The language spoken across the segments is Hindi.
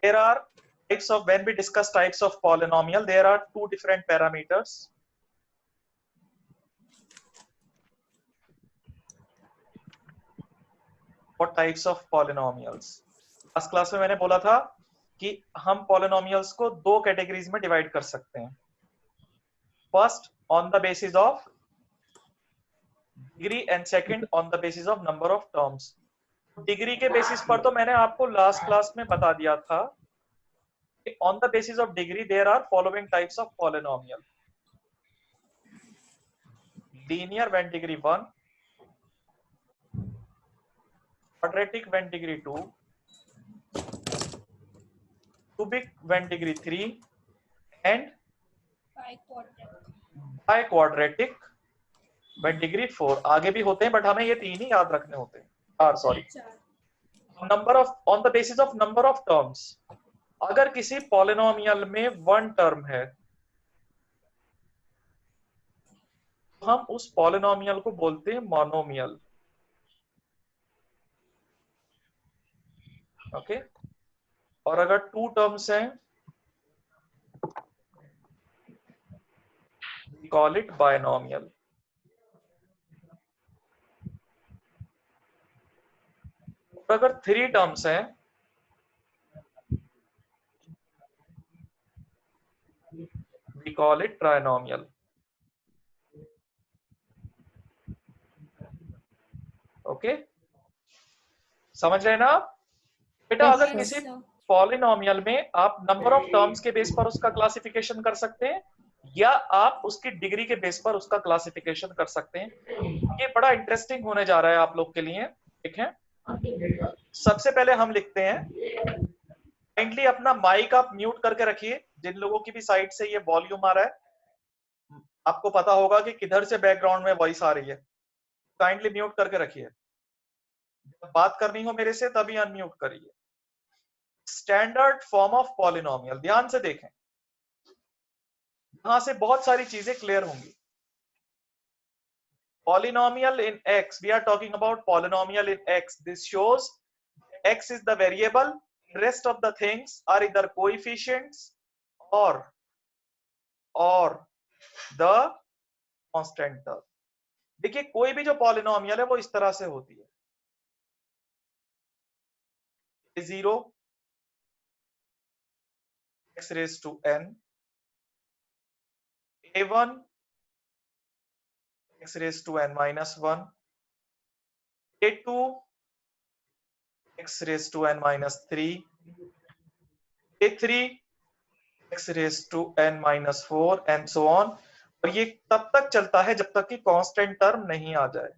there are types of, when we discuss types of polynomial, there are two different parameters. What types of polynomials? Last class में मैंने बोला था कि हम पॉलिनोमियल्स को दो कैटेगरीज में डिवाइड कर सकते हैं. First on the basis of degree and second on the basis of number of terms. Degree के बेसिस पर तो मैंने आपको लास्ट क्लास में बता दिया था. On the basis of degree, there are following types of polynomial: linear when degree 1, quadratic when degree 2, cubic when degree 3, and biquadratic when degree 4. आगे भी होते हैं बट हमें ये तीन ही याद रखने होते हैं. Sorry, number of, on the basis of number of terms. अगर किसी पॉलिनोमियल में वन टर्म है, हम उस पॉलिनोमियल को बोलते हैं मोनोमियल. ओके. और अगर टू टर्म्स हैं, we call it binomial. और अगर थ्री टर्म्स हैं, we call it trinomial. Okay, समझ रहे हैं ना आप? बेटा Yes, अगर sir. किसी पॉलिनोमियल में आप नंबर ऑफ टर्म्स के बेस पर उसका क्लासिफिकेशन कर सकते हैं, या आप उसकी डिग्री के बेस पर उसका क्लासिफिकेशन कर सकते हैं. ये बड़ा इंटरेस्टिंग होने जा रहा है आप लोग के लिए. ठीक है, सबसे पहले हम लिखते हैं. काइंडली अपना माइक आप म्यूट करके रखिए. जिन लोगों की भी साइड से ये वॉल्यूम आ रहा है, आपको पता होगा कि किधर से बैकग्राउंड में वॉइस आ रही है. काइंडली म्यूट करके रखिए. जब बात करनी हो मेरे से तभी अनम्यूट करिए. स्टैंडर्ड फॉर्म ऑफ पॉलिनोमियल, ध्यान से देखें, यहां से बहुत सारी चीजें क्लियर होंगी. Polynomial in x, we are talking about polynomial in x. This shows x is the variable, rest of the things are either coefficients or the constant term. देखिए कोई भी जो पॉलिनोमियल है वो इस तरह से होती है. a0 x raised to n, a1 x raised to n minus 1, a2 x raised to n minus 3, a3 x raised to n minus 4 and so on. और ये तब तक चलता है जब तक कि कांस्टेंट टर्म नहीं आ जाए.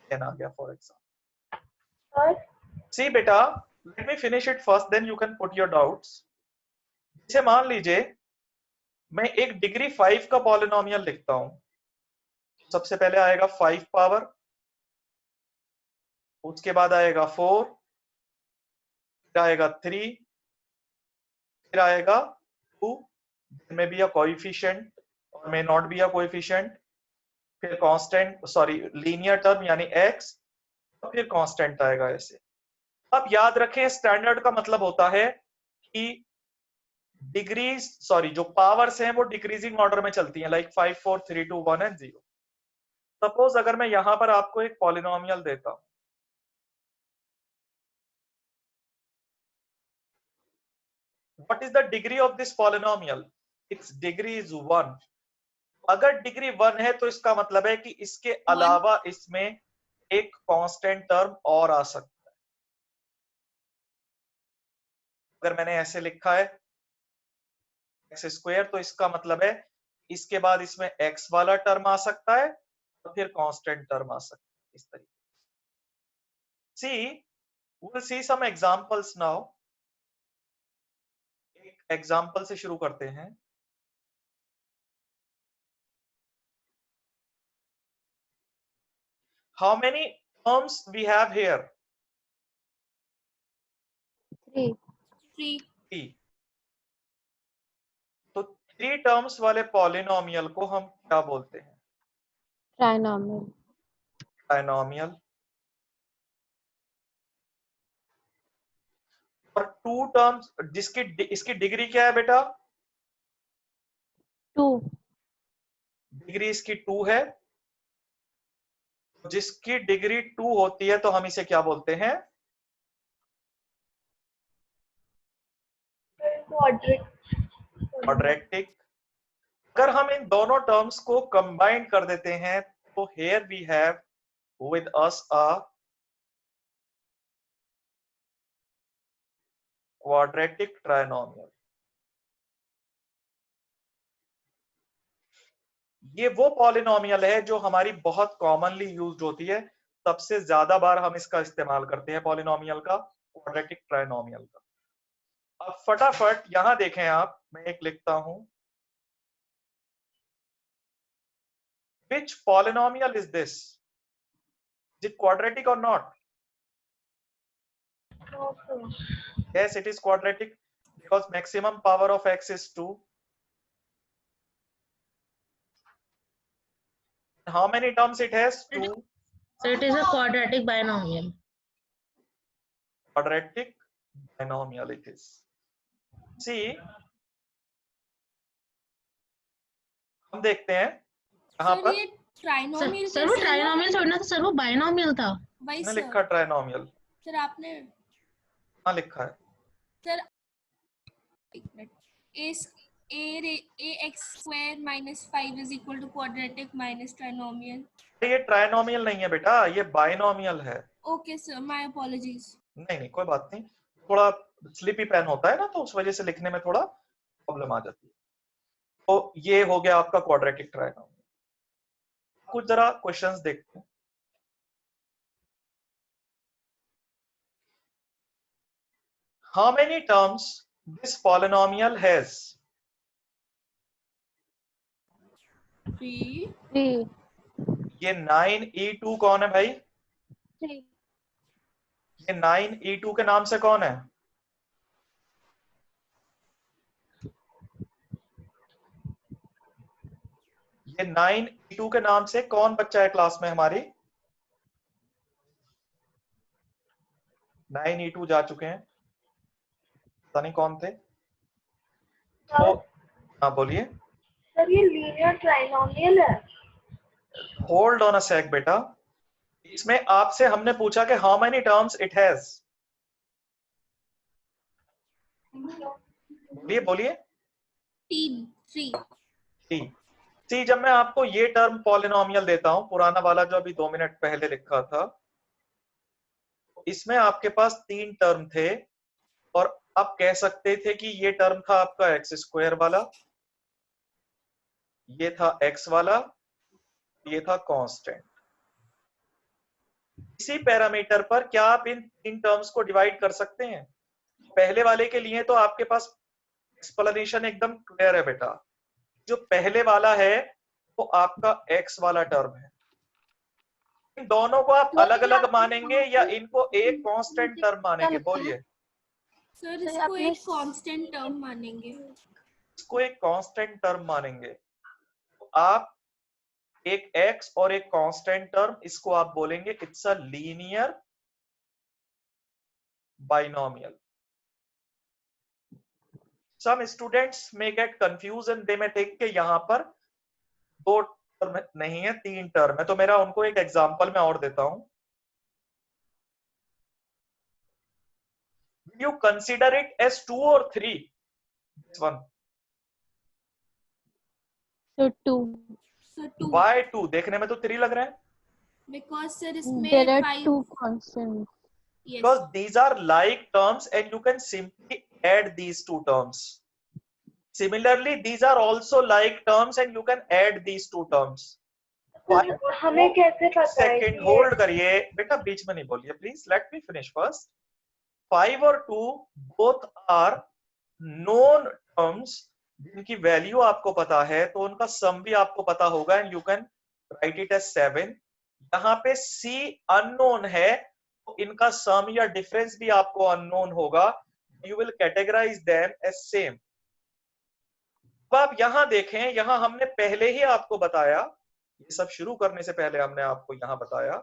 n आ गया फॉर एग्जांपल. सी बेटा, let me finish it first, then you can put your doubts. जैसे मान लीजिए मैं एक डिग्री 5 का पॉलिनोमियल लिखता हूं. सबसे पहले आएगा 5 पावर, उसके बाद आएगा 4, फिर आएगा 3, फिर आएगा 2, में बी अ कोएफिशिएंट और may not be a coefficient, फिर कांस्टेंट, सॉरी लीनियर टर्म यानी x, और फिर कांस्टेंट आएगा ऐसे. अब याद रखें, स्टैंडर्ड का मतलब होता है कि डिग्री, सॉरी जो पावर्स हैं वो डिक्रीजिंग ऑर्डर में चलती हैं, लाइक 5 4 3 2 1 एंड 0. सपोज अगर मैं यहां पर आपको एक पॉलिनोमियल देता हूं, what is the degree of this polynomial? It's degree is 1. अगर डिग्री 1 है तो इसका मतलब है कि इसके अलावा इसमें एक कांस्टेंट टर्म और आ सकता है. अगर मैंने ऐसे लिखा है एक्स स्क्वायर, तो इसका मतलब है इसके बाद इसमें x वाला टर्म आ सकता है और फिर कांस्टेंट टर्म आ सकता है. इस तरीके से. सी, we'll see some examples now. एक एग्जांपल से शुरू करते हैं. How many terms we have here? 3. 3. तो 3 टर्म्स वाले पॉलिनोमियल को हम क्या बोलते हैं? Trinomial. ट्राइनोमियल. और टू टर्म्स जिसकी इसकी डिग्री क्या है बेटा? 2 डिग्री इसकी 2 है। जिसकी डिग्री 2 होती है तो हम इसे क्या बोलते हैं? क्वाड्रेटिक। अगर हम इन दोनों टर्म्स को कंबाइन कर देते हैं तो here we have with us a quadratic trinomial. ये वो पॉलिनोमियल है जो हमारी बहुत कॉमनली यूज्ड होती है, सबसे ज्यादा बार हम इसका इस्तेमाल करते हैं पॉलिनोमियल का, क्वाड्रेटिक ट्राइनोमियल का। अब फटाफट यहां देखें आप, मैं एक लिखता हूं, which polynomial is this? Is it quadratic or not? Yes, it is quadratic because maximum power of x is 2. How many terms it has? 2. So it is a quadratic binomial. Quadratic binomial it is. See, हम देखते हैं यहाँ पर ये ट्राइनोमियल सर वो ट्राइनोमियल छोड़ना था सर, वो बाइनोमियल था। वही ने सर। लिखा ट्राइनोमियल। सर आपने हाँ लिखा है सर एक minute, ax² - 5 is equal to quadratic minus trinomial. ये ट्राइनोमियल नहीं है बेटा, ये बाइनोमियल है। Okay sir, my apologies. नहीं नहीं कोई बात नहीं, थोड़ा स्लिपी पेन होता है ना तो उस वजह से लिखने में थोड़ा प्रॉब्लम आ जाती है। तो ये हो गया आपका क्वाड्रेटिक ट्राइनोमियल। कुछ जरा क्वेश्चंस देखते हैं। How many terms this polynomial has? 3 3 ये 9e2 कौन है भाई? 3 ये 9e2 के नाम से कौन है? ये 9e2 के नाम से कौन बच्चा है क्लास में हमारी? 9e2 जा चुके हैं, पता नहीं कौन थे। तो हाँ बोलिए। सर ये लीनियर ट्राइनोमियल है। होल्ड ऑन अ सेक बेटा, इसमें आपसे हमने पूछा कि how many terms it has. बोलिए बोलिए। 3 सी जब मैं आपको ये टर्म पॉलिनोमियल देता हूं, पुराना वाला जो अभी 2 मिनट पहले लिखा था, इसमें आपके पास 3 टर्म थे और आप कह सकते थे कि ये टर्म था आपका x² वाला, ये था x वाला, ये था कांस्टेंट। इसी पैरामीटर पर क्या आप इन 3 टर्म्स को डिवाइड कर सकते हैं? पहले वाले के लिए तो आपके पास एक्सप्लेनेशन एकदम क्लियर है बेटा। जो पहले वाला है वो आपका x वाला टर्म है। इन दोनों को आप अलग अलग मानेंगे या इनको एक कांस्टेंट टर्म मानेंगे? बोलिए। सर इसको एक कांस्टेंट टर्म मानेंगे। इसको एक कांस्टेंट टर्म मानेंगे। तो आप एक x और एक कांस्टेंट टर्म, इसको आप बोलेंगे it's a linear binomial. Some students may get confusion, they may think के यहाँ पर 2 टर्म नहीं है 3 टर्म है। तो मेरा उनको एक एग्जांपल मैं और देता हूं। You consider it as 2 or 3? This one. So 2 sir 2 Why 2? देखने में तो 3 लग रहा है। बिकॉज सर इसमें there are 5 2 constants. Because these are like terms and you can simply add these 2 terms. Similarly, these are also like terms and you can add these 2 terms. हमें कैसे पता है? सेकंड होल्ड करिए बेटा, बीच में नहीं बोलिए please, late me finish first. 5 और 2 बोथ आर नोन टर्म्स जिनकी वैल्यू आपको पता है, तो उनका सम भी आपको पता होगा and you can write it as 7। यहाँ पे c अननोन है तो इनका सम या डिफरेंस भी आपको अननोन होगा। You will categorize them as same. अब आप यहां देखें, यहां हमने पहले ही आपको बताया, ये सब शुरू करने से पहले हमने आपको यहां बताया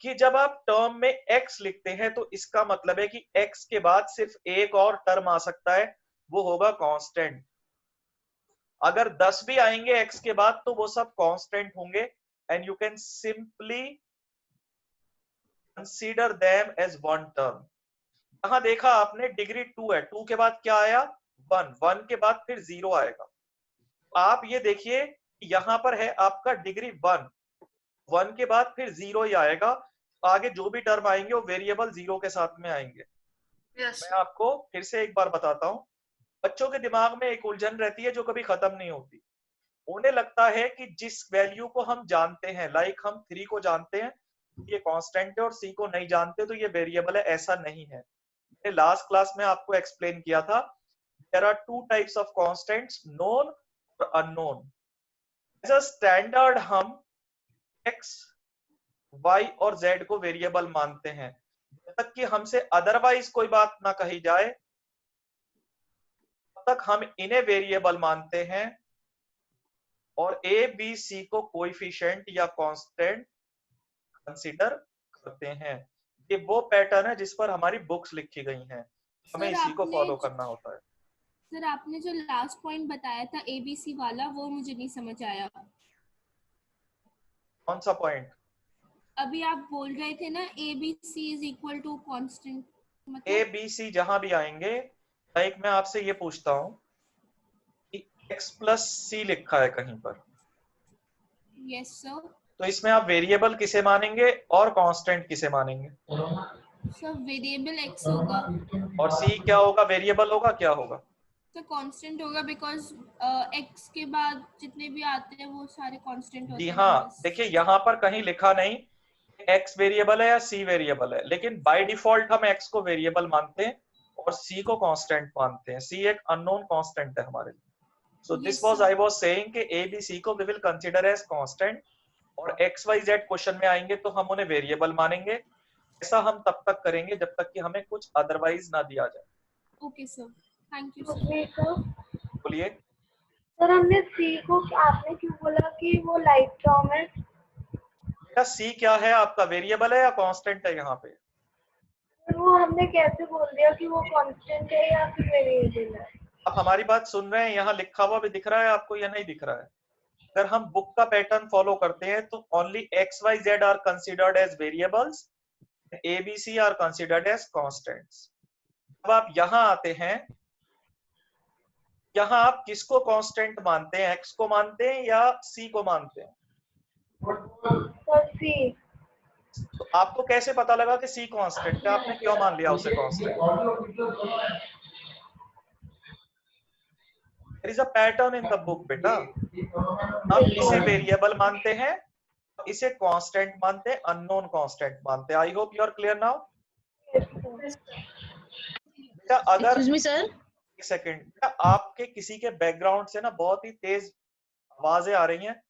कि जब आप टर्म में x लिखते हैं तो इसका मतलब है कि x के बाद सिर्फ एक और टर्म आ सकता है, वो होगा कांस्टेंट। अगर 10 भी आएंगे x के बाद तो वो सब कांस्टेंट होंगे, and you can simply consider them as one term. यहां देखा आपने डिग्री 2 है, 2 के बाद क्या आया 1, 1 के बाद फिर 0 आएगा। आप ये देखिए यहां पर है आपका डिग्री 1, 1 के बाद फिर 0 ही आएगा। आगे जो भी टर्म आएंगे वो वेरिएबल 0 के साथ में आएंगे। मैं आपको फिर से एक बार बताता हूं, बच्चों के दिमाग में एक उलझन रहती है जो कभी खत्म नहीं होती। उन्हें लगता है कि जिस वैल्यू को हम जानते हैं, लाइक हम 3 को जानते हैं ये कांस्टेंट है, और c को नहीं जानते तो ये वेरिएबल है। ऐसा नहीं है। मैंने लास्ट क्लास में आपको एक्सप्लेन किया था, there are 2 types of constants, known और अननोन। एज अ स्टैंडर्ड हम x, y और z को वेरिएबल मानते हैं, जब तक कि हमसे अदरवाइज कोई बात ना कही जाए तब तक हम इन्हें वेरिएबल मानते हैं, और a b c को कोएफिशिएंट या कांस्टेंट कंसीडर करते हैं। ये वो पैटर्न है जिस पर हमारी बुक्स लिखी गई हैं, हमें इसी को फॉलो करना होता है। सर आपने जो लास्ट पॉइंट बताया था ABC वाला, वो मुझे नहीं समझ आया। कौन सा पॉइंट? अभी आप बोल रहे थे ना ABC is equal to constant, A B C जहां भी आएंगे, लाइक मैं आपसे ये पूछता हूं कि x प्लस सी लिखा है कहीं पर, यस सर। तो इसमें आप वेरिएबल किसे मानेंगे और कांस्टेंट किसे मानेंगे? सर वेरिएबल x होगा और c क्या होगा, वेरिएबल होगा क्या होगा? तो कांस्टेंट होगा, बिकॉज x के बाद जितने भी आते हैं वो सारे कांस्टेंट होते जी हैं। हाँ, देखिए यहाँ पर कहीं लिखा नहीं x वेरिएबल है या c वेरिएबल है, लेकिन बाय डिफॉल्ट हम x को वेरिएबल मानते हैं और c को कांस्टेंट मानते हैं। c एक अननोन कांस्टेंट है हमारे लिए। So this was I was saying कि a b c को we will consider as constant, और x y z क्वेश्चन में आएंगे तो हम उन्हें वेरिएबल मानेंगे। ऐसा हम तब तक करेंगे जब तक कि हमें कुछ अदरवाइज ना दिया जाए। Okay sir, thank you okay sir. बोलिए। सर हमने C को आपने क्यों बोला कि वो लाइक टर्म है? बेटा c क्या है आपका, वेरिएबल है या कांस्टेंट है यहाँ पे? तो वो हमने कैसे बोल दिया कि वो कांस्टेंट है या फिर वेरिएबल है? आप हमारी बात सुन रहे हैं? यहाँ लिखा हुआ भी दिख रहा है आपको या नहीं दिख रहा है? अगर हम बुक का पैटर्न फॉलो करते हैं तो only X Y Z are considered as variables, A B C are considered as constants. जब आप यहाँ आते हैं, यहाँ आप किसको कांस्टेंट मानते हैं, एक्स को मानते हैं या सी को मानते हैं? Sir C। तो आपको कैसे पता लगा कि सी कांस्टेंट है? आपने क्यों मान लिया उसे constant? There is a pattern in the book बेटा। हम इसे वेरिएबल मानते हैं, इसे कांस्टेंट मानते हैं, अननोन कांस्टेंट मानते हैं। I hope you are clear now. बेटा अगर एक्सक्यूज मी सर, एक सेकंड, बेटा आपके किसी के बैकग्राउंड से ना बहुत ही तेज आवाजें आ रही हैं।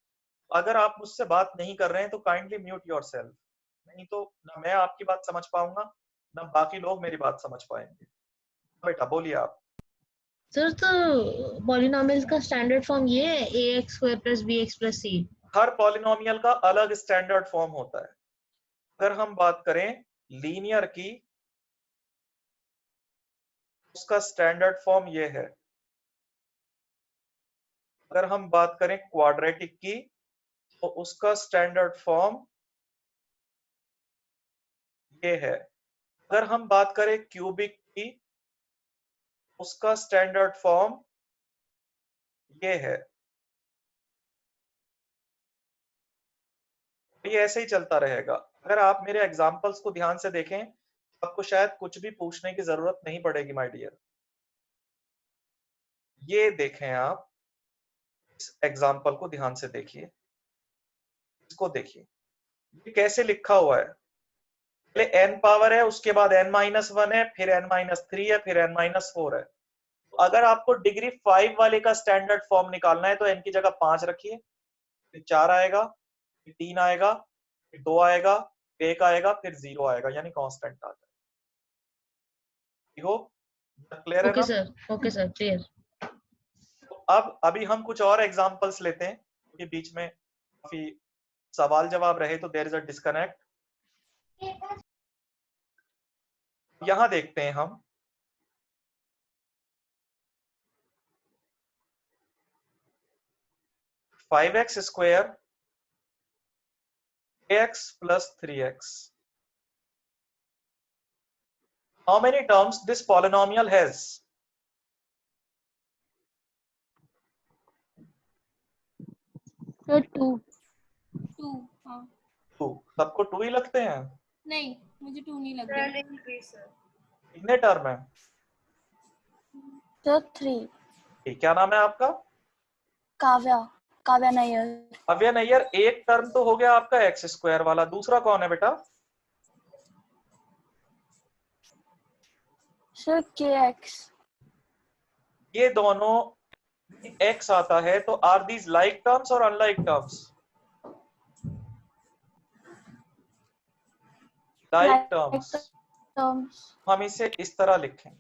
अगर आप मुझसे बात नहीं कर रहे हैं तो काइंडली म्यूट योरसेल्फ, नहीं तो ना मैं आपकी बात समझ पाऊंगा ना बाकी लोग मेरी बात समझ पाएंगे। बेटा बोलिए आप। सर तो पॉलिनोमियल्स का स्टैंडर्ड फॉर्म ये है ax² + bx + c। हर पॉलिनोमियल का अलग स्टैंडर्ड फॉर्म होता है। अगर हम बात करें लीनियर की, उसका स्टैंडर्ड फॉर्म ये है। अगर हम बात करें क्वाड्रेटिक की तो उसका स्टैंडर्ड फॉर्म ये है। अगर हम बात करें क्यूबिक की, उसका स्टैंडर्ड फॉर्म ये है। ये ऐसे ही चलता रहेगा। अगर आप मेरे एग्जांपल्स को ध्यान से देखें आपको शायद कुछ भी पूछने की जरूरत नहीं पड़ेगी माय डियर। ये देखें आप, इस एग्जांपल को ध्यान से देखिए, इसको देखिए, ये कैसे लिखा हुआ है। पहले n पावर है, उसके बाद n-1 है, फिर n-3 है, फिर n-4 है। तो अगर आपको डिग्री 5 वाले का स्टैंडर्ड फॉर्म निकालना है तो n की जगह 5 रखिए, फिर 4 आएगा, फिर 3 आएगा, फिर 2 आएगा, 1 आएगा, फिर 0 आएगा, यानी कांस्टेंट आ जाएगा। क्लियर है ओके ना? Sir, okay sir, clear. तो अब अभी हम कुछ और एग्जांपल्स लेते हैं, क्योंकि बीच में काफी सवाल जवाब रहे तो देयर इज अ डिस्कनेक्ट। यहां देखते हैं हम 5x square ax plus 3x. How many terms this polynomial has? So 2. 2 हाँ 2. सबको 2 ही लगते हैं? नहीं मुझे 2 नहीं लग रहा कितने टर्म है? So 3. क्या नाम है आपका? काव्या नायर. अव्य नैयर. एक टर्म तो हो गया आपका एक्स स्क्वायर वाला, दूसरा कौन है बेटा? So kx. ये दोनों x आता है, तो आर दीज लाइक टर्म्स और unlike terms? Like terms. terms. हम इसे इस तरह लिखें.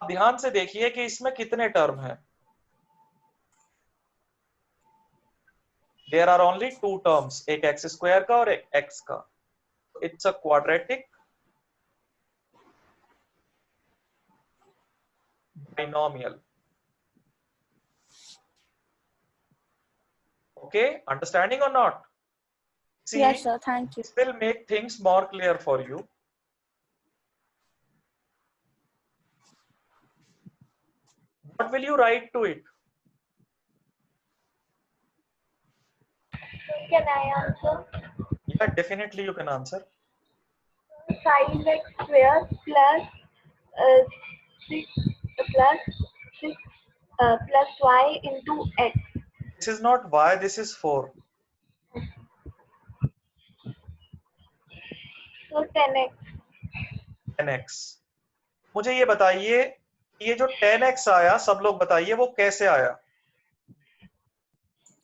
ध्यान से देखिए कि इसमें कितने टर्म हैं. There are only 2 terms, एक एक्स स्क्वायर का और एक x का. It's a quadratic binomial. Okay, understanding or not? See, Yes sir, thank you. this will make things more clear for you. What will you write to it? Can I answer? Yeah, definitely you can answer. 5x square plus 6 plus y into x. This is not y, this is 4. So 10x. 10x. मुझे ये बताइए, ये जो 10x आया, सब लोग बताइए वो कैसे आया?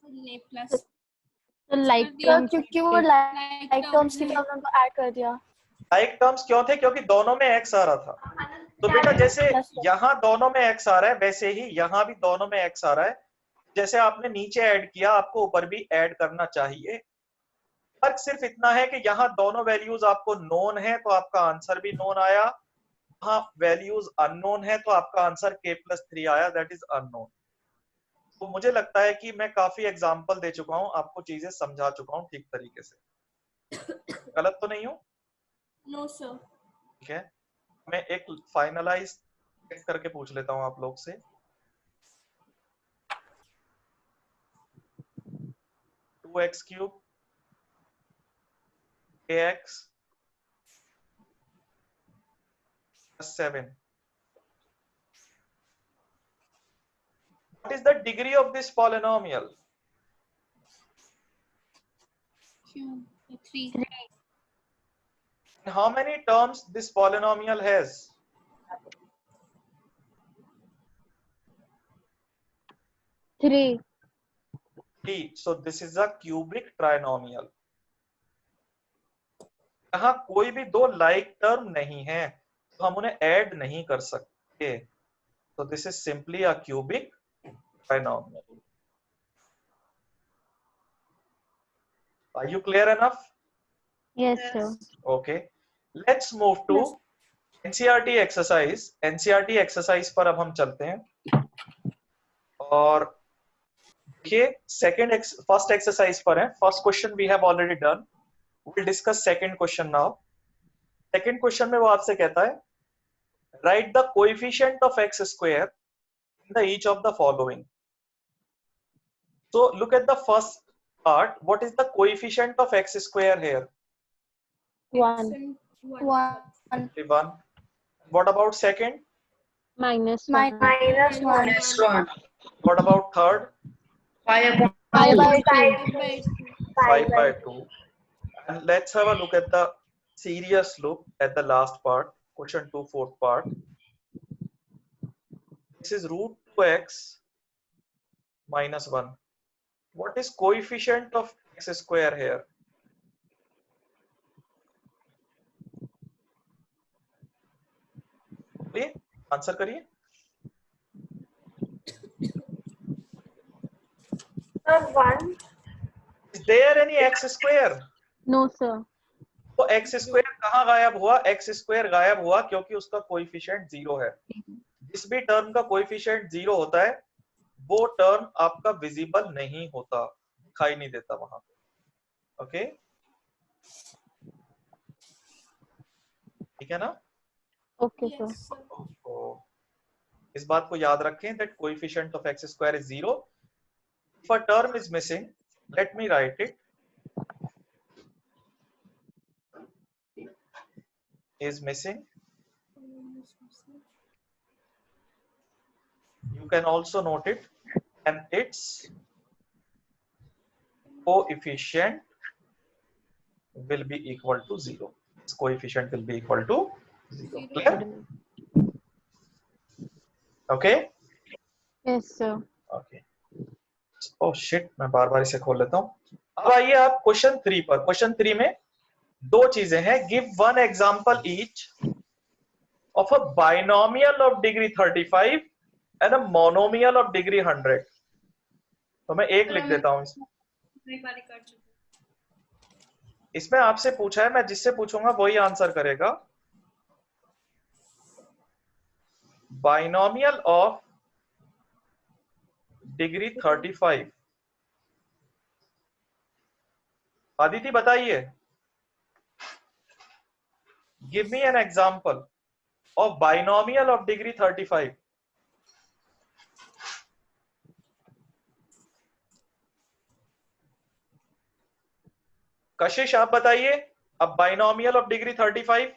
ने प्लस तो लाइक टर्म, क्योंकि वो लाइक टर्म्स की तरह उनको ऐड कर दिया. लाइक टर्म्स क्यों थे? क्योंकि दोनों में x आ रहा था. तो बेटा जैसे यहाँ दोनों में x आ रहा है, वैसे ही यहाँ भी दोनों में x आ रहा है. जैसे आपने नीचे ऐड किया, आपको ऊपर भी ऐड करना चाहिए. फर्क सिर्फ इतना है कि यहाँ दोनों वैल्यूज आपको नोन है, तो आपका आंसर भी नोन आया. हाँ, वैल्यूज अननोन है, तो आपका आंसर k+3 आया, दैट इज अननोन. तो मुझे लगता है कि मैं काफी एग्जाम्पल दे चुका हूँ, आपको चीजें समझा चुका हूँ ठीक तरीके से. गलत तो नहीं हूँ? No sir. ठीक है, मैं एक फाइनलाइज चेक करके पूछ लेता हूँ आप लोग से. 2x³ ax plus 7. What is the degree of this polynomial? Q 3. How many terms this polynomial has? 3. 3. So this is a cubic trinomial. यहाँ कोई भी दो लाइक टर्म नहीं है, तो हम उन्हें ऐड नहीं कर सकते. So this is simply a cubic trinomial. Are you clear enough? Yes sir. Okay. Let's move to NCERT exercise. NCERT exercise पर अब हम चलते हैं. और देखिए फर्स्ट एक्सरसाइज पर है. First question we have already done. We'll discuss second question now. Second question में वो आपसे कहता है, write the coefficient of x square in the each of the following. So look at the first part. What is the coefficient of x square here? 1. 1. 1. What about second? Minus 1. Minus 1. What about third? 5 5 by by 2. 5 by 2. And let's have a look at the serious look at the last part, question 2, fourth part. This is root 2x minus 1. What is coefficient of x square here? बोलिए, आंसर करिए. Sir, 1. Is there any x square? No sir. तो एक्स स्क्वायर कहाँ गायब हुआ? एक्स स्क्वायर गायब हुआ क्योंकि उसका कोएफिशिएंट 0 है। जिस भी टर्म का कोएफिशिएंट 0 होता है वो टर्म आपका विजिबल नहीं होता, दिखाई नहीं देता वहां पे। ओके, ठीक है ना? Okay sir. Yes, sir. तो इस बात को याद रखें that coefficient of x square is 0. If a term is missing, let me right it, is missing, you can also note it, and its coefficient will be equal to 0. Its coefficient will be equal to 0. Clear? Okay? Yes sir. Okay. Oh shit, मैं बार बार इसे खोल लेता हूँ। अब आइए आप क्वेश्चन 3 पर। क्वेश्चन 3 में दो चीजें हैं। Give one example each of a binomial of degree 35 and a monomial of degree 100. तो मैं एक लिख देता हूं इसमें आपसे पूछा है, मैं जिससे पूछूंगा वही आंसर करेगा। Binomial of degree 35। आदिति बताइए, give me an example of binomial of degree 35. कशिश आप बताइए, अब binomial of degree 35।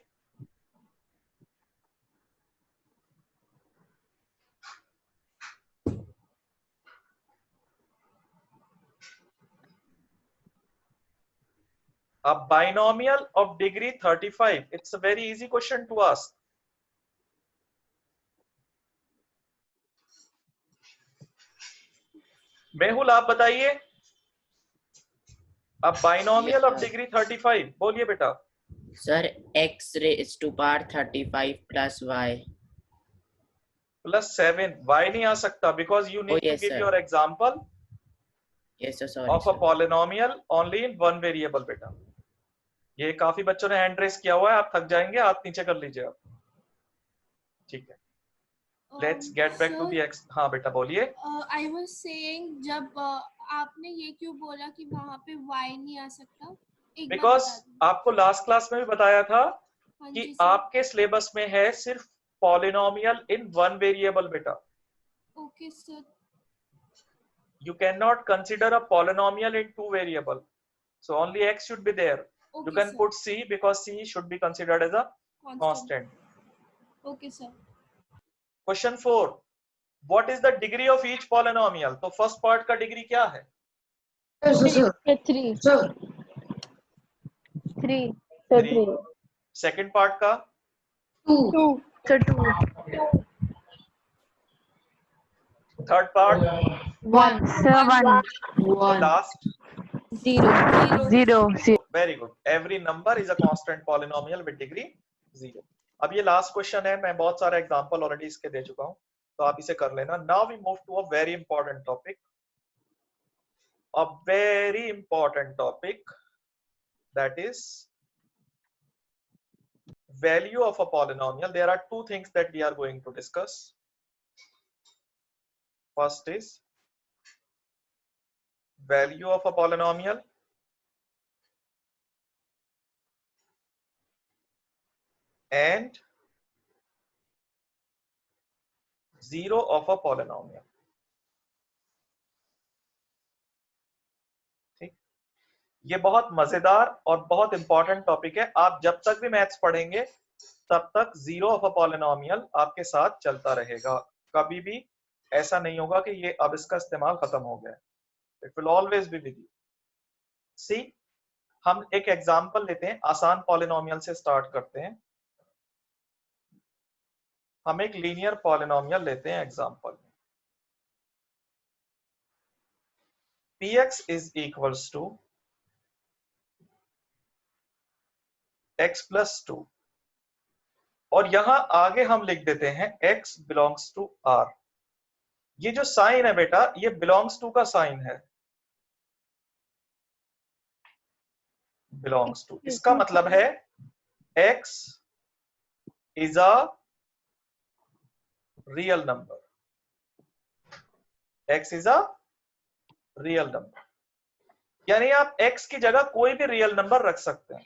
अब binomial of degree 35, it's a very easy question to ask. Mehul आप बताइए, अब बाइनोमियल ऑफ डिग्री 35 बोलिए बेटा। Sir x raise to power 35 plus y plus 7, y नहीं आ सकता because you need to give your example of a polynomial only in one variable. बेटा ये काफी बच्चों ने हैंड रेस किया हुआ है, आप थक जाएंगे, हाथ नीचे कर लीजिए आप। ठीक है, let's get back to the X. हाँ बेटा बोलिए। आई वाज सेइंग, जब आपने ये क्यों बोला कि वहां पे y नहीं आ सकता? बिकॉज आपको लास्ट क्लास में भी बताया था कि sir. आपके सिलेबस में है सिर्फ पॉलिनोमियल इन वन वेरिएबल बेटा। Okay sir. You cannot consider a polynomial in two variable, so only x should be there. Okay, you can sir. put c because c should be considered as a constant. Okay sir. Question 4, what is the degree of each polynomial? तो फर्स्ट पार्ट का डिग्री क्या है? 3। सेकंड पार्ट का 2। Third part 1। Last 0। Very good, every number is a constant polynomial with degree 0। अब ये लास्ट क्वेश्चन है, मैं बहुत सारे एग्जांपल ऑलरेडी इसके दे चुका हूं तो आप इसे कर लेना। Now we move to a very important topic, a very important topic, that is value of a polynomial. There are two things that we are going to discuss. First is value of a polynomial, and zero of a polynomial. ये बहुत मजेदार और बहुत इंपॉर्टेंट टॉपिक है। आप जब तक भी मैथ्स पढ़ेंगे तब तक जीरो ऑफ अ पॉलिनोमियल आपके साथ चलता रहेगा, कभी भी ऐसा नहीं होगा कि ये अब इसका इस्तेमाल खत्म हो गया। It will always be with you. See, हम एक एग्जांपल लेते हैं, आसान पॉलिनोमियल से स्टार्ट करते हैं। हम एक लीनियर पॉलिनोमियल लेते हैं example. px is equals to x plus 2, और यहां आगे हम लिख देते हैं x belongs to r। ये जो साइन है बेटा ये belongs to का साइन है। बिलोंग्स टू, इसका मतलब है x is a real number, x is a real number, यानी आप x की जगह कोई भी रियल नंबर रख सकते हैं।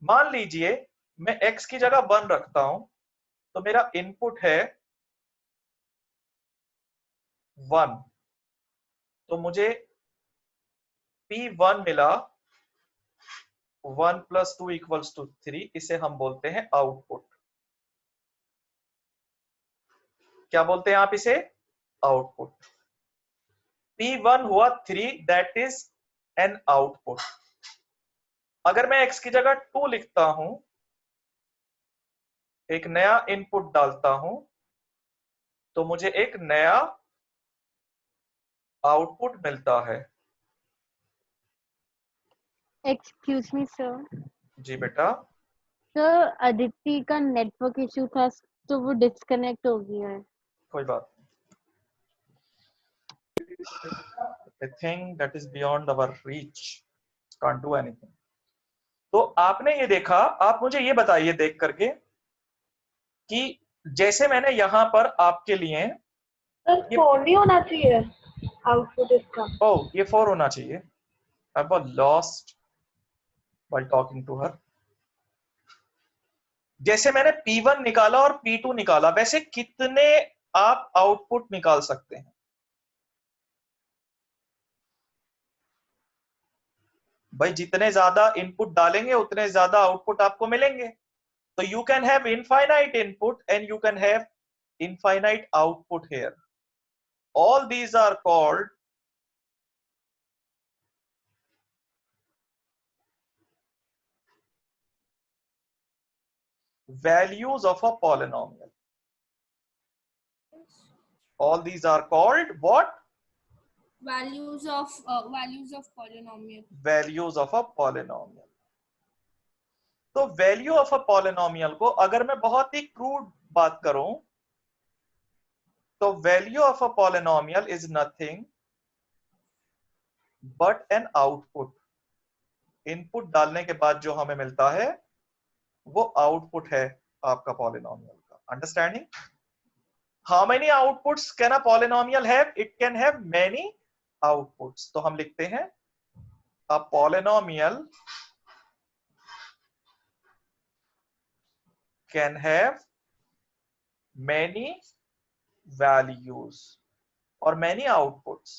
मान लीजिए मैं x की जगह 1 रखता हूं, तो मेरा इनपुट है 1, तो मुझे P1 मिला, 1 + 2 = 3, इसे हम बोलते हैं आउटपुट। क्या बोलते हैं आप इसे? आउटपुट। P1 हुआ 3, दैट इज एन आउटपुट। अगर मैं x की जगह 2 लिखता हूं, एक नया इनपुट डालता हूं, तो मुझे एक नया आउटपुट मिलता है। Excuse me sir. जी बेटा। सर अदिति का नेटवर्क इशू था तो वो डिस्कनेक्ट हो गया है। कोई बात नहीं, I think that is beyond our reach, can't do anything। तो आपने ये देखा, आप मुझे ये बताइए देख करके कि जैसे मैंने यहां पर आपके लिए सर 4 नहीं होना चाहिए आउटपुट इसका? ओह, ये 4 होना चाहिए। I was lost while talking to her। जैसे मैंने P1 निकाला और P2 निकाला, वैसे कितने आप आउटपुट निकाल सकते हैं? भाई जितने ज्यादा इनपुट डालेंगे उतने ज्यादा आउटपुट आपको मिलेंगे। तो you can have infinite input and you can have infinite output here. All these are called values of a polynomial। All these are called what? Values of polynomial। Values of a polynomial। तो वैल्यू ऑफ अ पॉलिनोमियल को अगर मैं बहुत ही क्रूड बात करूं, तो value of a polynomial is nothing but an output. Input डालने के बाद जो हमें मिलता है वो आउटपुट है आपका पॉलिनोमियल का। Understanding? How many outputs can a polynomial have? It can have many outputs. तो हम लिखते हैं a polynomial can have many values और many outputs।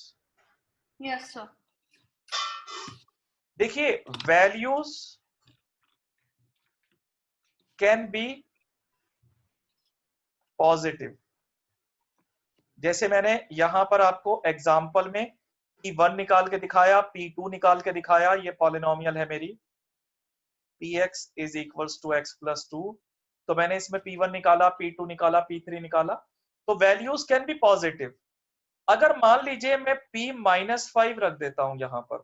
Yes sir। देखिए values can be positive। जैसे मैंने यहां पर आपको एग्जांपल में P1 निकाल के दिखाया, P2 निकाल के दिखाया, ये पॉलिनोमियल है मेरी, Px is equals to x plus 2। तो मैंने इसमें P1 निकाला, P2 निकाला, P3 निकाला, तो वैल्यूज कैन बी पॉजिटिव। अगर मान लीजिए मैं P-5 रख देता हूं यहां पर,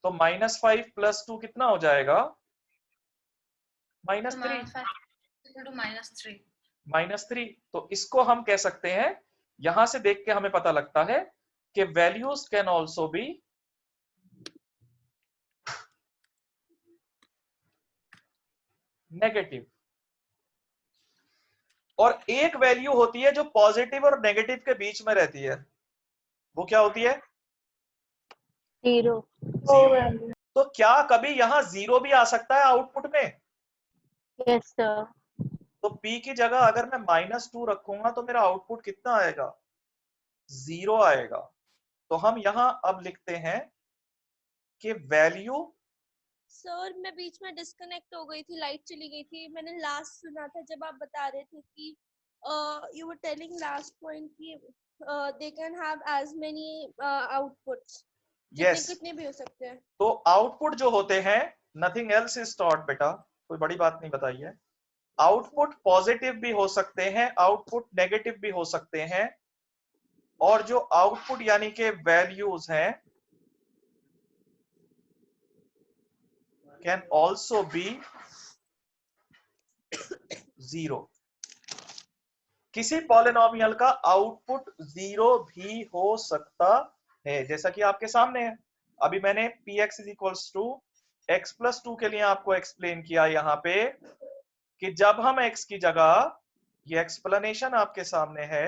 तो -5 + 2 कितना हो जाएगा? -3। तो इसको हम कह सकते हैं, यहां से देख के हमें पता लगता है कि values can also be negative. और एक वैल्यू होती है जो पॉजिटिव और नेगेटिव के बीच में रहती है, वो क्या होती है? 0। तो क्या कभी यहां 0 भी आ सकता है आउटपुट में? Yes sir. तो P की जगह अगर मैं -2 रखूंगा तो मेरा आउटपुट कितना आएगा? 0 आएगा। तो हम यहां अब लिखते हैं कि वैल्यू। सर मैं बीच में डिस्कनेक्ट हो गई थी, लाइट चली गई थी। मैंने लास्ट सुना था जब आप बता रहे थे कि you were telling last point कि they can have as many outputs. Yes, कितने भी हो सकते हैं। तो आउटपुट जो होते हैं, नथिंग एल्स इज टॉट बेटा, कोई बड़ी बात नहीं बताई है। आउटपुट पॉजिटिव भी हो सकते हैं, आउटपुट नेगेटिव भी हो सकते हैं, और जो आउटपुट यानी कि वैल्यूज हैं कैन ऑल्सो बी 0। किसी पॉलिनोमियल का आउटपुट 0 भी हो सकता है, जैसा कि आपके सामने है। अभी मैंने px is equals to x plus 2 के लिए आपको एक्सप्लेन किया यहाँ पे कि जब हम x की जगह, ये एक्सप्लेनेशन आपके सामने है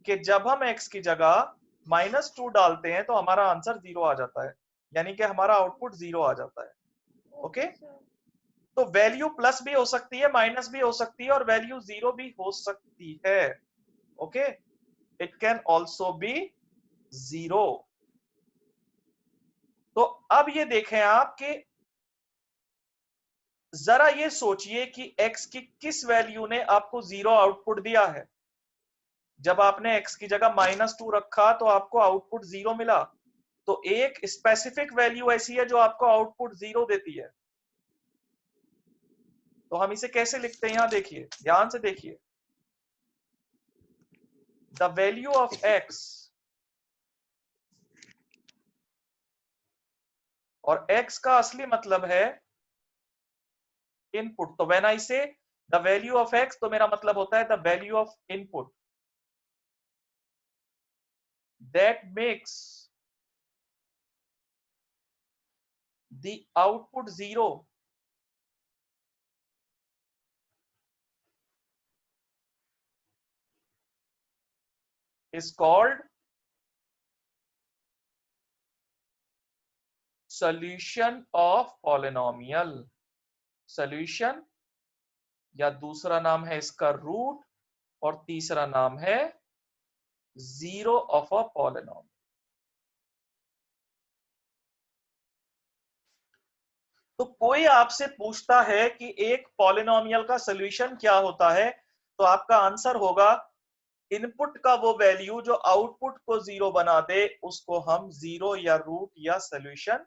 कि जब हम x की जगह -2 डालते हैं तो हमारा आंसर 0 आ जाता है, यानी कि हमारा आउटपुट 0 आ जाता है। ओके, तो वैल्यू प्लस भी हो सकती है, माइनस भी हो सकती है, और वैल्यू 0 भी हो सकती है। Okay, it can also be 0। तो अब ये देखें आप कि जरा ये सोचिए कि x की किस वैल्यू ने आपको 0 आउटपुट दिया है। जब आपने x की जगह -2 रखा तो आपको आउटपुट 0 मिला। तो एक स्पेसिफिक वैल्यू ऐसी है जो आपको आउटपुट 0 देती है। तो हम इसे कैसे लिखते हैं, यहां देखिए, ध्यान से देखिए। द वैल्यू ऑफ x, और x का असली मतलब है इनपुट। तो व्हेन आई से द वैल्यू ऑफ x, तो मेरा मतलब होता है the value of input that makes the output 0 is called solution of polynomial। solution, या दूसरा नाम है इसका रूट, और तीसरा नाम है 0 ऑफ अ पॉलिनॉमियल। तो कोई आपसे पूछता है कि एक पॉलिनॉमियल का सॉल्यूशन क्या होता है, तो आपका आंसर होगा इनपुट का वो वैल्यू जो आउटपुट को 0 बना दे, उसको हम 0 या रूट या सॉल्यूशन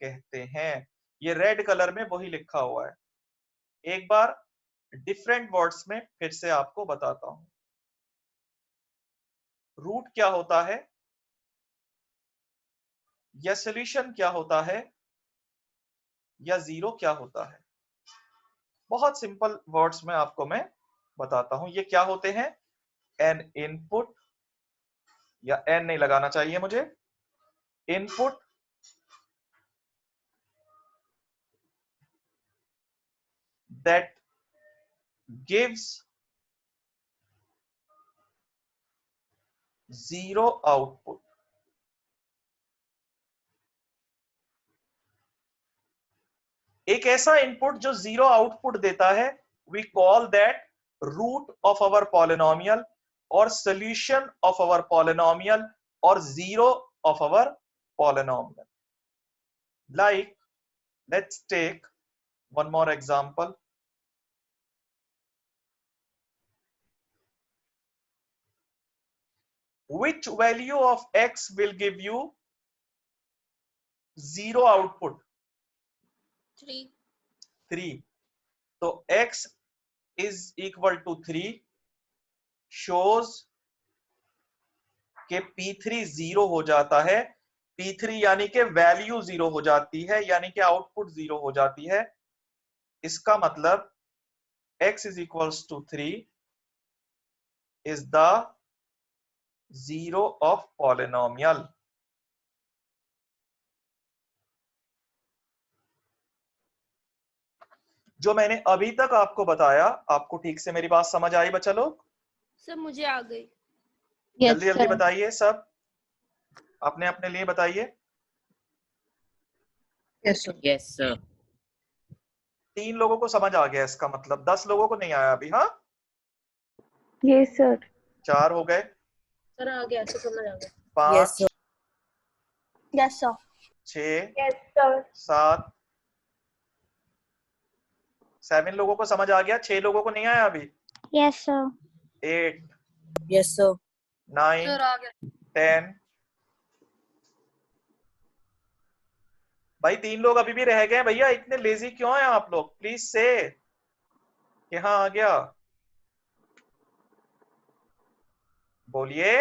कहते हैं। ये रेड कलर में वही लिखा हुआ है। एक बार डिफरेंट वर्ड्स में फिर से आपको बताता हूं। रूट क्या होता है, या सॉल्यूशन क्या होता है, या 0 क्या होता है। बहुत सिंपल वर्ड्स में आपको मैं बताता हूं। ये क्या होते हैं, एन इनपुट, या एन नहीं लगाना चाहिए मुझे, इनपुट दैट गिव्स 0 आउटपुट। एक ऐसा इनपुट जो 0 आउटपुट देता है, we call that root of our polynomial, और सॉल्यूशन ऑफ आवर पॉलिनोमियल, और 0 of our polynomial. Like, let's take one more example. Which value of x will give you 0 output? 3. 3. तो x is equal to 3 shows कि P3 0 हो जाता है। P3 यानी कि वैल्यू 0 हो जाती है, यानी कि आउटपुट 0 हो जाती है। इसका मतलब x is equals to 3 is the 0 of polynomial। जो मैंने अभी तक आपको बताया, आपको ठीक से मेरी बात समझ आई बच्चा लोग? सर मुझे आ गई। जल्दी जल्दी बताइए सब, अपने अपने लिए बताइए। Yes sir. 3 लोगों को समझ आ गया, इसका मतलब 10 लोगों को नहीं आया अभी। हाँ, यस सर। 4 हो गए, सर आ गया, तो समझ आ गया। 5, यस सर। 6, yes sir. 7, 7 लोगों को समझ आ गया। 6 लोगों को नहीं आया अभी। Yes sir. 8, yes sir. 9, 10। भाई 3 लोग अभी भी रह गए भैया, इतने लेजी क्यों हैं आप लोग? प्लीज से कि हाँ आ गया, बोलिए।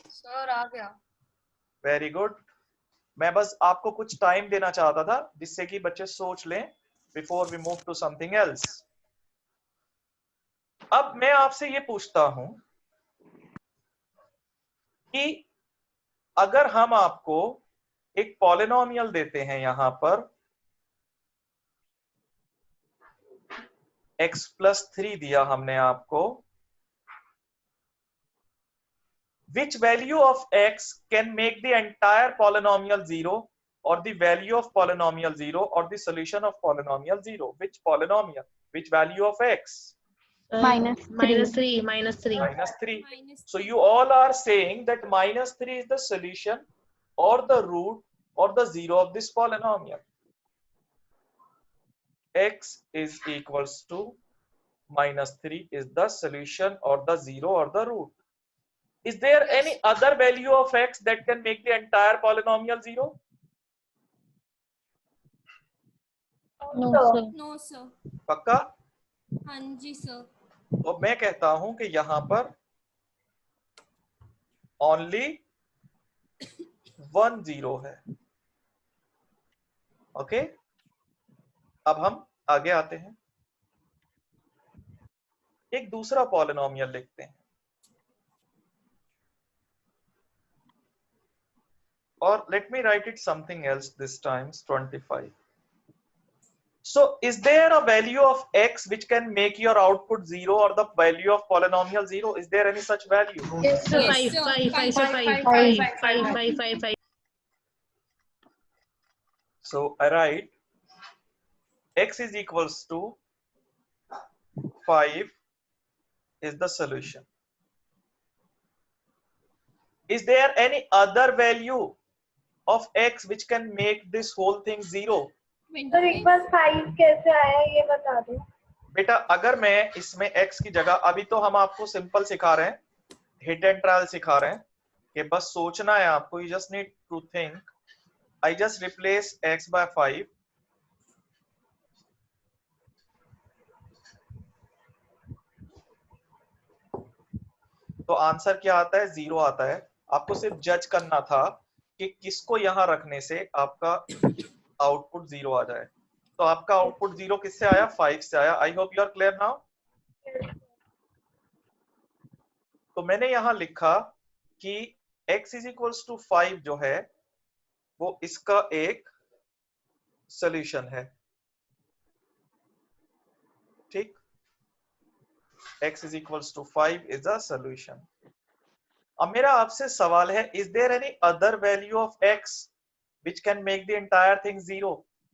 सर आ गया। Very good. मैं बस आपको कुछ टाइम देना चाहता था जिससे कि बच्चे सोच लें before we move to something else. अब मैं आपसे ये पूछता हूं कि अगर हम आपको एक पॉलिनोमियल देते हैं यहां पर x+3 दिया हमने आपको, which value of x can make the entire polynomial 0 or the value of polynomial 0 or the solution of polynomial 0? Which polynomial? Which value of x? -3. -3. -3. So you all are saying that -3 is the solution or the root or the 0 of this polynomial. X is equals to -3 is the solution or the 0 or the root. Is there any other value of x that can make the entire polynomial 0? No, So, sir. No sir. पक्का? हाँ जी सर। तो मैं कहता हूं कि यहां पर only 1 0 है। ओके, अब हम आगे आते हैं, एक दूसरा पॉलिनोमियल लिखते हैं और let me write it something else this time, 25. So is there a value of x which can make your output 0 or the value of polynomial 0? Is there any such value? yes, sir. Yes, sir. 5. So I write x is equals to 5 is the solution. Is there any other value of x which can make this whole thing 0? Sir एक बार 5 कैसे आया ये बता दो। बेटा अगर मैं इसमें x की जगह, अभी तो हम आपको सिंपल सिखा रहे हैं, हिट एंड ट्रायल सिखा रहे हैं कि बस सोचना है आपको, you just need to think. I just replace x by 5, तो आंसर क्या आता है? 0 आता है। आपको सिर्फ जज करना था कि किसको यहां रखने से आपका आउटपुट 0 आ जाए। तो आपका आउटपुट 0 किससे आया? 5 से आया। I hope you are clear now. तो मैंने यहां लिखा कि x इज इक्वल्स टू 5 जो है वो इसका एक सॉल्यूशन है। ठीक, x is equals to 5 is a solution. अब मेरा आपसे सवाल है, is there any other value of x which can make the entire thing 0?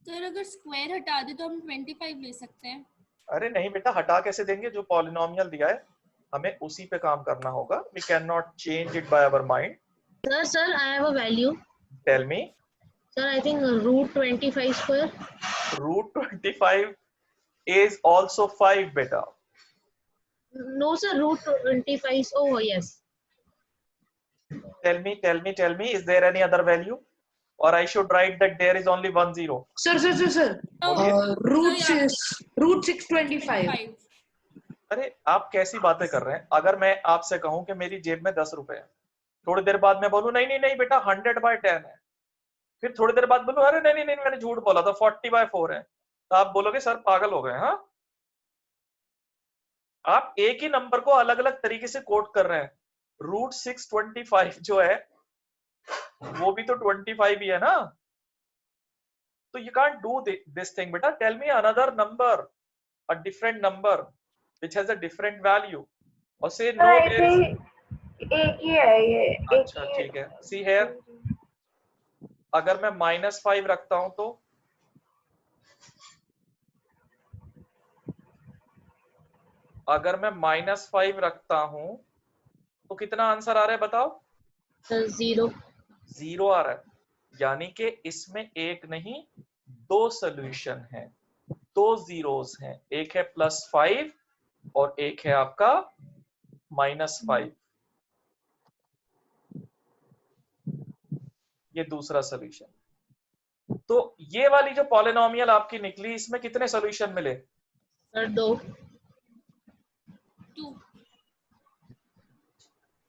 Sir अगर स्क्वायर हटा दे तो हम 25 ले सकते हैं। अरे नहीं बेटा, हटा कैसे देंगे? जो पॉलिनोमियल दिया है हमें उसी पे काम करना होगा। We cannot change it by our mind. Sir, I have a value. Tell me. Sir, I think root 25 square. Root 25 is also 5 beta. No, sir, root 25. Oh, yes. Tell me, is there any other value? Or I should write that there is only 1 0. Sir. Root 625. अरे आप कैसी बातें कर रहे हैं? अगर मैं आपसे कहूं कि मेरी जेब में 10 रुपए है, थोड़ी देर बाद मैं बोलूं नहीं बेटा 100/10 है, फिर थोड़ी देर बाद बोलूं अरे नहीं मैंने झूठ बोला था 40/4 है, तो आप बोलोगे सर पागल हो गए। हाँ, आप एक ही नंबर को अलग अलग तरीके से कोट कर रहे हैं। रूट 625 जो है वो भी तो 25 ही है ना, तो you can't do this thing बेटा। Tell me another number, a different number which has a different value, or say no there is एक ही है ये। अच्छा ठीक है, see here, अगर मैं -5 रखता हूं तो अगर मैं -5 रखता हूं तो कितना आंसर आ रहा है बताओ? 0. 0 आ रहा है, यानी कि इसमें एक नहीं 2 सॉल्यूशन हैं, 2 जीरोस हैं, एक है +5 और एक है आपका -5। ये दूसरा सॉल्यूशन। तो ये वाली जो पॉलिनोमियल आपकी निकली, इसमें कितने सॉल्यूशन मिले? Sir, 2.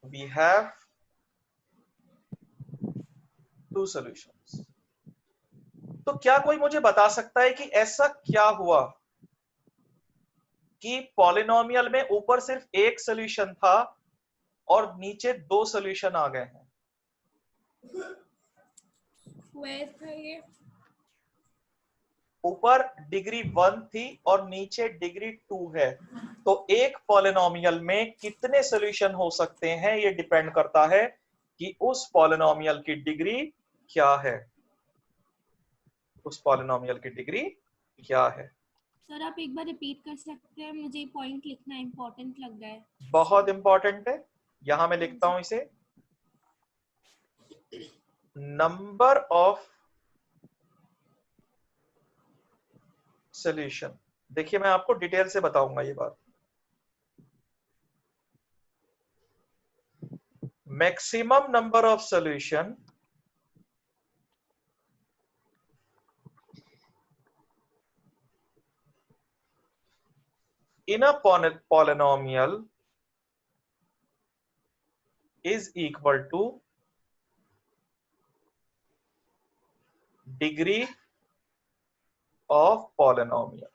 We have 2 solutions. तो क्या कोई मुझे बता सकता है कि ऐसा क्या हुआ कि पॉलिनोमियल में ऊपर सिर्फ एक सॉल्यूशन था और नीचे 2 सॉल्यूशन आ गए हैं? स्क्वायर था ये। ऊपर डिग्री 1 थी और नीचे डिग्री 2 है, तो एक पॉलिनोमियल में कितने सॉल्यूशन हो सकते हैं ये डिपेंड करता है कि उस पॉलिनोमियल की डिग्री क्या है, उस पॉलिनोमियल की डिग्री क्या है। सर आप एक बार रिपीट कर सकते हैं, मुझे पॉइंट लिखना इम्पोर्टेंट लग रहा है। बहुत इंपॉर्टेंट है, यहां मैं लिखता हूं इसे, नंबर ऑफ सॉल्यूशन। देखिए मैं आपको डिटेल से बताऊंगा ये बात। Maximum number of solution in a polynomial is equal to degree of polynomial।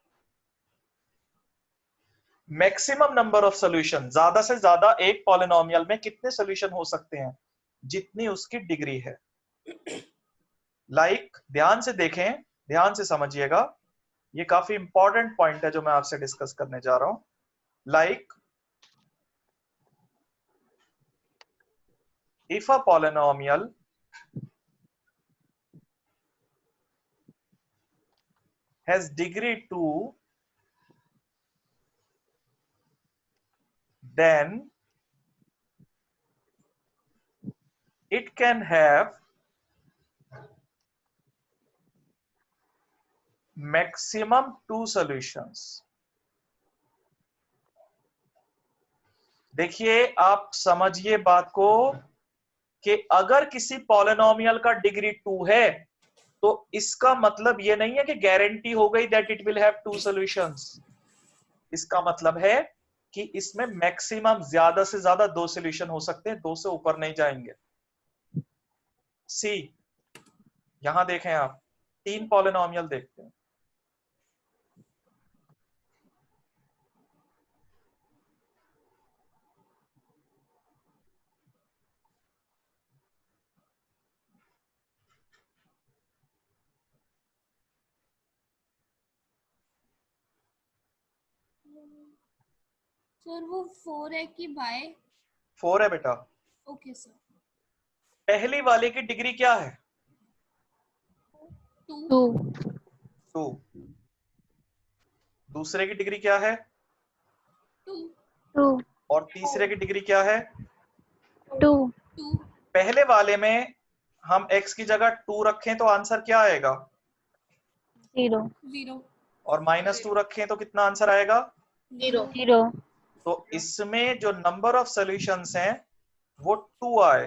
Maximum number of solution, ज्यादा से ज्यादा एक पॉलिनोमियल में कितने सॉल्यूशन हो सकते हैं, जितनी उसकी डिग्री है। ध्यान से देखें, ध्यान से समझिएगा, ये काफी इंपॉर्टेंट पॉइंट है जो मैं आपसे डिस्कस करने जा रहा हूं। if a polynomial has degree 2, then it can have maximum 2 solutions। देखिए आप समझिए बात को कि अगर किसी पॉलिनोमियल का डिग्री 2 है तो इसका मतलब ये नहीं है कि गारंटी हो गई that it will have 2 solutions. इसका मतलब है कि इसमें मैक्सिमम ज्यादा से ज्यादा 2 सॉल्यूशन हो सकते हैं, 2 से ऊपर नहीं जाएंगे। सी, यहां देखें आप, 3 पॉलिनोमियल देखते हैं। सर वो 4 है कि बाय? 4 है बेटा। Okay sir. पहली वाले की डिग्री क्या है? 2 2। दूसरे की डिग्री क्या है? 2 और तीसरे की डिग्री क्या है? 2 पहले वाले में हम x की जगह 2 रखें तो आंसर क्या आएगा? 0 और -2 रखें तो कितना आंसर आएगा? 0। तो इसमें जो नंबर ऑफ सॉल्यूशंस हैं वो 2 आए।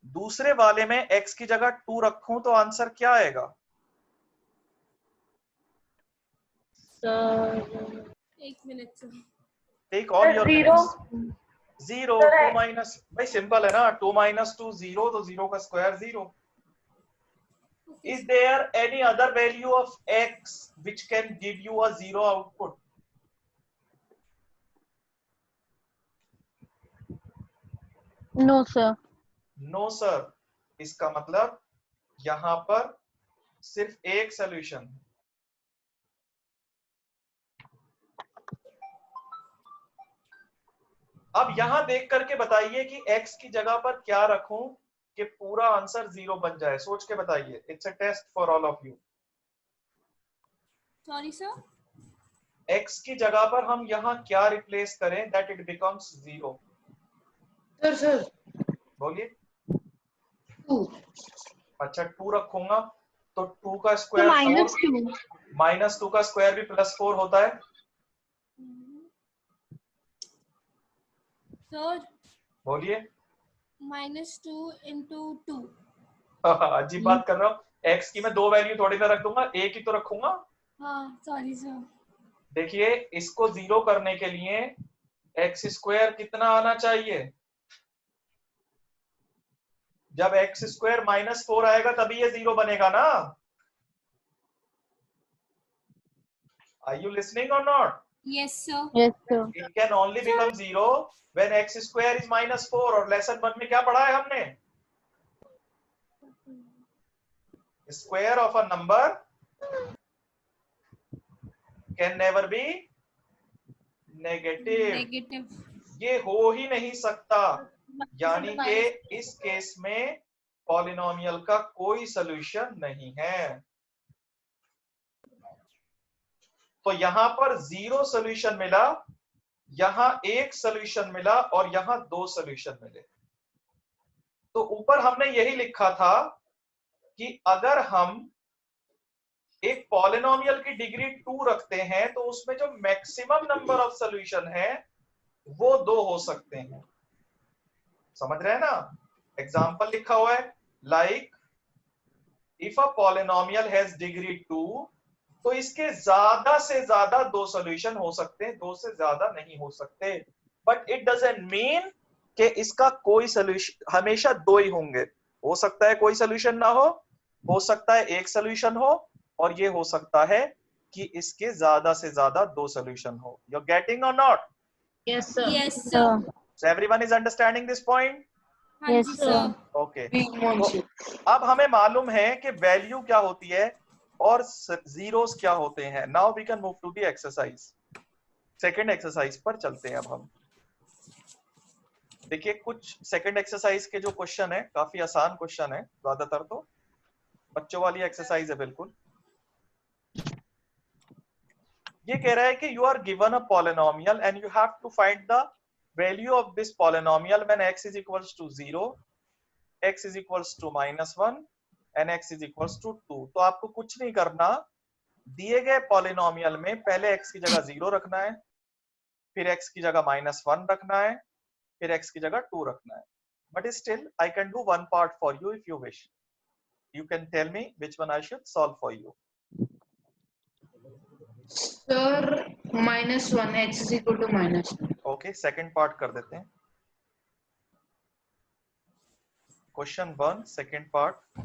दूसरे वाले में x की जगह 2 रखूं तो आंसर क्या आएगा? एक minute sir. Take all your 0 0 2 minus, भाई सिंपल है ना, 2 - 2 0, तो 0 का square 0। Is there any other value of x which can give you a 0 output? No sir. No sir. इसका मतलब यहां पर सिर्फ एक सॉल्यूशन। अब यहां देख करके बताइए कि x की जगह पर क्या रखूं कि पूरा आंसर 0 बन जाए, सोच के बताइए। It's a test for all of you. Sorry sir. x की जगह पर हम यहां क्या रिप्लेस करें दैट इट बिकम्स 0? सर बोलिए। 2। अच्छा 2 रखूंगा तो 2 का तो स्क्वायर -2 -2 का स्क्वायर भी +4 होता है। सर बोलिए। -2 into 2। अजीब बात कर रहा हूँ, x की मैं 2 वैल्यू थोड़ी ना रख दूंगा, एक ही तो रखूंगा। हाँ सॉरी सर। देखिए इसको 0 करने के लिए x स्क्वायर कितना आना चाहिए? जब x स्क्वायर -4 आएगा तभी ये 0 बनेगा ना। आर यू लिसनिंग और not? Yes, sir. Yes, sir. It can only become 0 when x square is -4. और लेसन 1 में क्या पढ़ा है हमने? Square of a number can never be negative. Negative. ये हो ही नहीं सकता, यानी कि इस केस में पॉलिनोमियल का कोई सॉल्यूशन नहीं है। तो यहां पर 0 सॉल्यूशन मिला, यहां 1 सॉल्यूशन मिला और यहां 2 सॉल्यूशन मिले। तो ऊपर हमने यही लिखा था कि अगर हम एक पॉलिनोमियल की डिग्री 2 रखते हैं तो उसमें जो मैक्सिमम नंबर ऑफ सॉल्यूशन है वो 2 हो सकते हैं। समझ रहे हैं ना? एग्जाम्पल लिखा हुआ है, like if a polynomial has degree 2, तो इसके ज्यादा से ज्यादा 2 सॉल्यूशन हो सकते हैं, 2 से ज्यादा नहीं हो सकते। बट इट डजंट मीन कि इसका कोई सॉल्यूशन हमेशा 2 ही होंगे। हो सकता है कोई सॉल्यूशन ना हो सकता है 1 सॉल्यूशन हो, और ये हो सकता है कि इसके ज्यादा से ज्यादा 2 सॉल्यूशन हो। यू आर गेटिंग और not? Yes, sir. Yes, sir. So everyone is understanding this point? हाँ Yes, जी, sir. sir. Okay. Big one, sir. अब हमें मालूम है कि वैल्यू क्या होती है और जीरोस क्या होते हैं। Now we can move to the exercise. Second exercise पर चलते हैं अब हम। देखिए कुछ सेकंड एक्सरसाइज के जो क्वेश्चन है काफी आसान क्वेश्चन है, ज्यादातर तो बच्चों वाली एक्सरसाइज है बिल्कुल। ये कह रहा है कि you are given a polynomial and you have to find the value of this polynomial when x is equals to 0, x is equals to -1 and x is equals to 2। तो आपको कुछ नहीं करना, दिए गए पॉलिनोमियल में पहले x की जगह 0 रखना है, फिर x की जगह -1 रखना है, फिर x की जगह 2 रखना है। But still I can do one part for you if you wish. You can tell me which one I should solve for you. Sir, -1, x is equal to -1. Okay, second part कर देते हैं। Question 1, second part।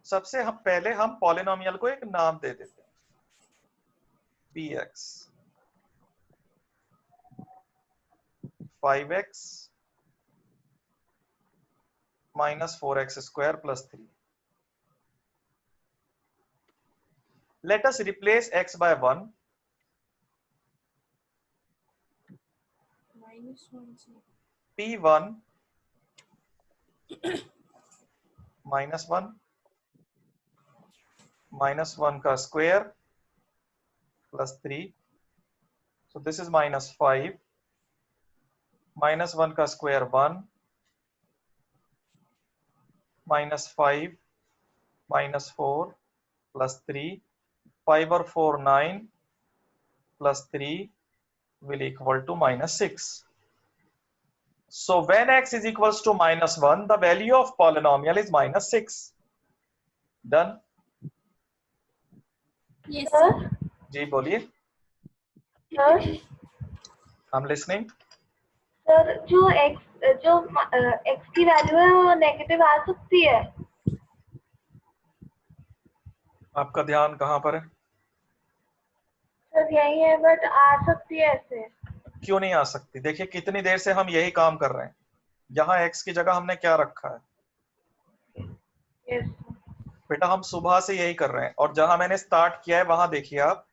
सबसे हम पहले हम पॉलिनोमियल को एक नाम दे देते हैं, px 5x -4x square plus 3। Let us replace x by 1। -1, sir. p1 -1 -1 का square plus 3। So this is -5 -1 का स्क्वायर 1 -5 -4 plus 3, 5 और 4 9 plus 3 will equal to -6। So when x is equals to -1, the value of polynomial is -6। Done? Yes, sir sir. जी बोलिए, सर I'm listening। सर जो x की वैल्यू है वो नेगेटिव आ सकती है? आपका ध्यान कहाँ पर है? सर यही है, बट आ सकती है ऐसे। क्यों नहीं आ सकती? देखिए कितनी देर से हम यही काम कर रहे हैं। यहाँ x की जगह हमने क्या रखा है? यस बेटा हम सुबह से यही कर रहे हैं, और जहां मैंने स्टार्ट किया है वहां देखिए आप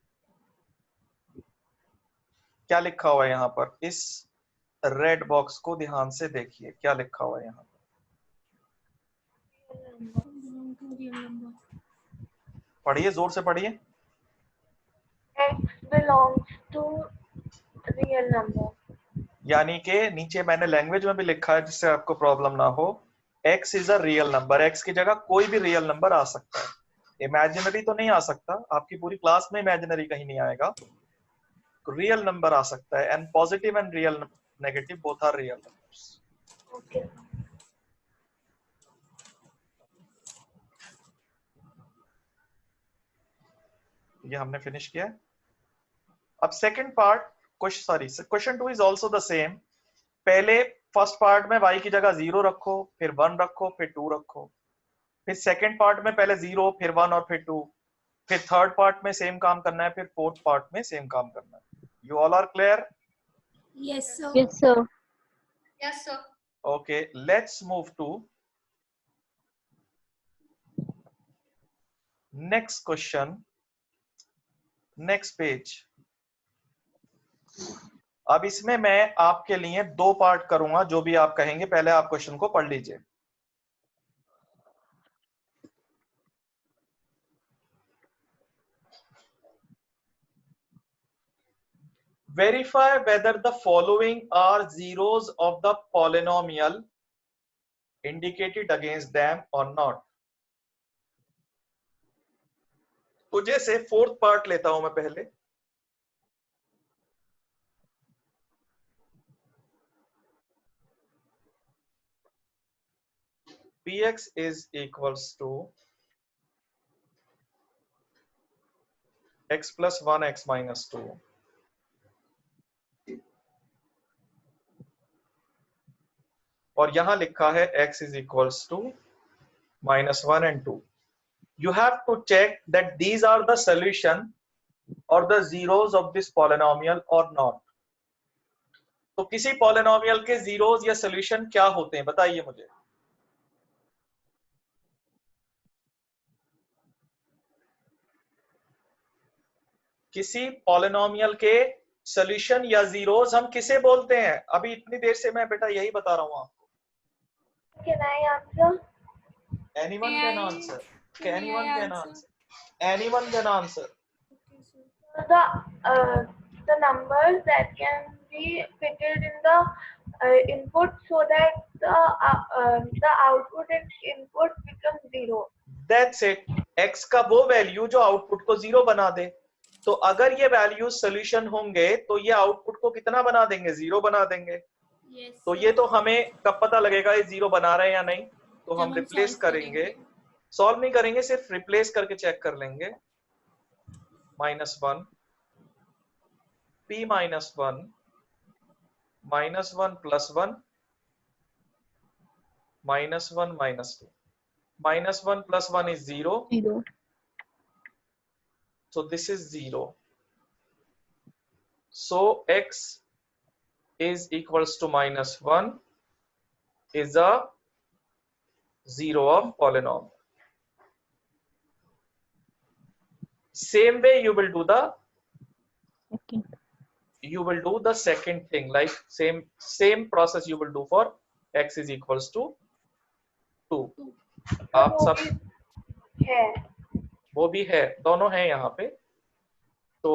क्या लिखा हुआ है यहाँ पर। इस रेड बॉक्स को ध्यान से देखिए क्या लिखा हुआ है यहाँ पर। Real number. पढ़िए, जोर से पढ़िए। x belongs to real number. यानी कि नीचे मैंने लैंग्वेज में भी लिखा है जिससे आपको प्रॉब्लम ना हो। x is a real number. x की जगह कोई भी रियल नंबर आ सकता है, इमेजिनरी तो नहीं आ सकता। आपकी पूरी क्लास में इमेजिनरी कहीं नहीं आएगा। रियल नंबर आ सकता है, and positive and real negative both are real numbers. Okay ये हमने फिनिश किया है। अब second part, question 2 is also the same. पहले फर्स्ट पार्ट में y की जगह 0 रखो, फिर 1 रखो, फिर 2 रखो। फिर सेकंड पार्ट में पहले 0 फिर 1 और फिर 2। फिर थर्ड पार्ट में सेम काम करना है, फिर फोर्थ पार्ट में सेम काम करना है। You all are clear? Yes, sir. Yes, sir. Yes, sir. Okay, let's move to next question, next page. अब इसमें मैं आपके लिए 2 पार्ट करूंगा, जो भी आप कहेंगे पहले आप क्वेश्चन को पढ़ लीजिए। Verify whether the following are zeros of the polynomial indicated against them or not. तो जैसे फोर्थ पार्ट लेता हूं मैं पहले। Px is equals to x plus 1 x minus 2. और यहां लिखा है x is equals to minus 1 and 2. You have to check that these are the solution or the zeros of this polynomial or not. तो किसी polynomial के zeros या solution क्या होते हैं बताइए मुझे। किसी polynomial के solution या zeros हम किसे बोलते हैं? अभी इतनी देर से मैं बेटा यही बता रहा हूं आपको। Can I answer? Anyone May can I- answer. May Anyone I can answer? answer. Anyone can answer. Okay, sir. The numbers that can be fitted in the input so that the output and input become 0. That's it. x का वो वैल्यू जो आउटपुट को 0 बना दे। तो अगर ये वैल्यू सोल्यूशन होंगे तो ये आउटपुट को कितना बना देंगे? 0 बना देंगे। Yes, तो sir. ये तो हमें कब पता लगेगा ये 0 बना रहे हैं या नहीं? तो जब हम हम रिप्लेस solve करेंगे, करेंगे। सॉल्व नहीं करेंगे, सिर्फ रिप्लेस करके चेक कर लेंगे। -1 p -1 -1 + 1 -1 -2 -1 + 1 is 0. 0. So this is 0. So x is equals to -1 is a 0 of polynomial. Same way you will do the second thing, like same process you will do for x is equals to 2. आप वो सब भी है। वो भी है, दोनों हैं यहाँ पे। तो